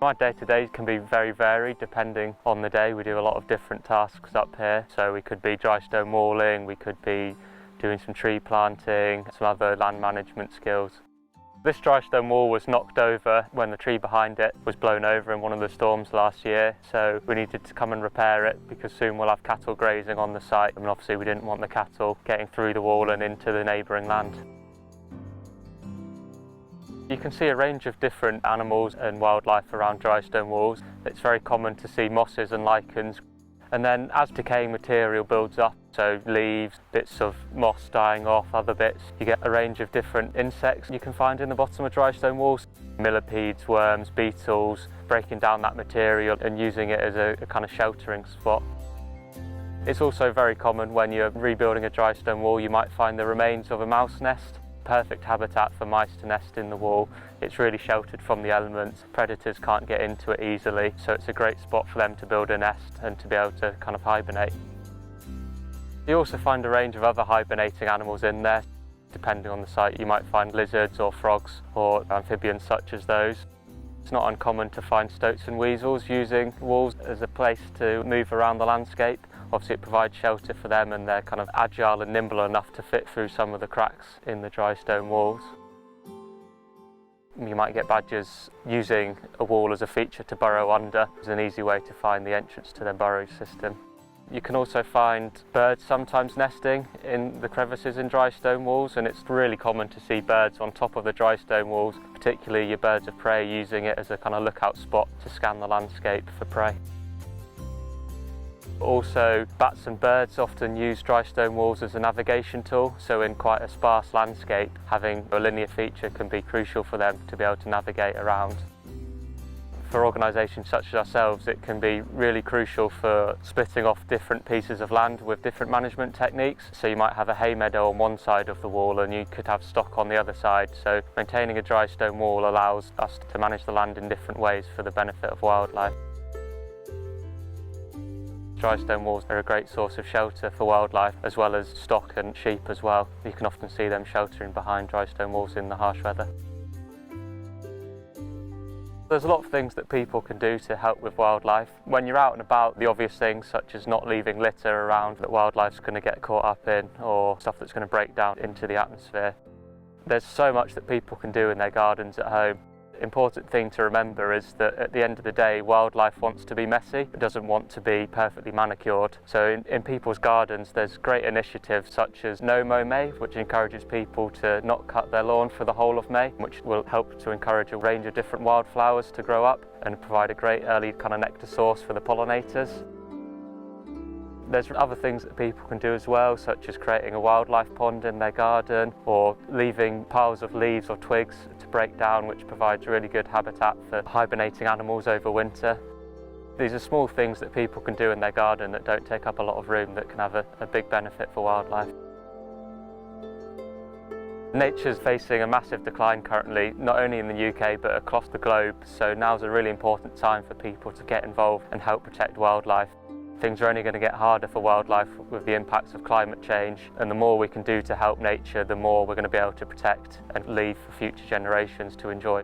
My day-to-day can be very varied depending on the day. We do a lot of different tasks up here, so we could be dry stone walling, we could be doing some tree planting, some other land management skills. This dry stone wall was knocked over when the tree behind it was blown over in one of the storms last year, so we needed to come and repair it because soon we'll have cattle grazing on the site, and obviously we didn't want the cattle getting through the wall and into the neighbouring land. You can see a range of different animals and wildlife around dry stone walls. It's very common to see mosses and lichens. And then as decaying material builds up, so leaves, bits of moss dying off, other bits, you get a range of different insects you can find in the bottom of dry stone walls. Millipedes, worms, beetles, breaking down that material and using it as a kind of sheltering spot. It's also very common when you're rebuilding a dry stone wall, you might find the remains of a mouse nest. Perfect habitat for mice to nest in the wall. It's really sheltered from the elements. Predators can't get into it easily, so it's a great spot for them to build a nest and to be able to kind of hibernate. You also find a range of other hibernating animals in there. Depending on the site, you might find lizards or frogs or amphibians such as those. It's not uncommon to find stoats and weasels using walls as a place to move around the landscape. Obviously it provides shelter for them and they're kind of agile and nimble enough to fit through some of the cracks in the dry stone walls. You might get badgers using a wall as a feature to burrow under. It's an easy way to find the entrance to their burrow system. You can also find birds sometimes nesting in the crevices in dry stone walls, and it's really common to see birds on top of the dry stone walls, particularly your birds of prey using it as a kind of lookout spot to scan the landscape for prey. Also, bats and birds often use dry stone walls as a navigation tool, so in quite a sparse landscape, having a linear feature can be crucial for them to be able to navigate around. For organisations such as ourselves, it can be really crucial for splitting off different pieces of land with different management techniques. So you might have a hay meadow on one side of the wall and you could have stock on the other side. So maintaining a dry stone wall allows us to manage the land in different ways for the benefit of wildlife. Dry stone walls are a great source of shelter for wildlife, as well as stock and sheep as well. You can often see them sheltering behind dry stone walls in the harsh weather. There's a lot of things that people can do to help with wildlife. When you're out and about, the obvious things such as not leaving litter around that wildlife's going to get caught up in, or stuff that's going to break down into the atmosphere. There's so much that people can do in their gardens at home. Important thing to remember is that at the end of the day, wildlife wants to be messy. It doesn't want to be perfectly manicured. So in people's gardens, there's great initiatives such as No Mow May, which encourages people to not cut their lawn for the whole of May, which will help to encourage a range of different wildflowers to grow up and provide a great early kind of nectar source for the pollinators. There's other things that people can do as well, such as creating a wildlife pond in their garden or leaving piles of leaves or twigs to break down, which provides really good habitat for hibernating animals over winter. These are small things that people can do in their garden that don't take up a lot of room that can have a big benefit for wildlife. Nature's facing a massive decline currently, not only in the UK but across the globe, so now's a really important time for people to get involved and help protect wildlife. Things are only going to get harder for wildlife with the impacts of climate change, and the more we can do to help nature, the more we're going to be able to protect and leave for future generations to enjoy.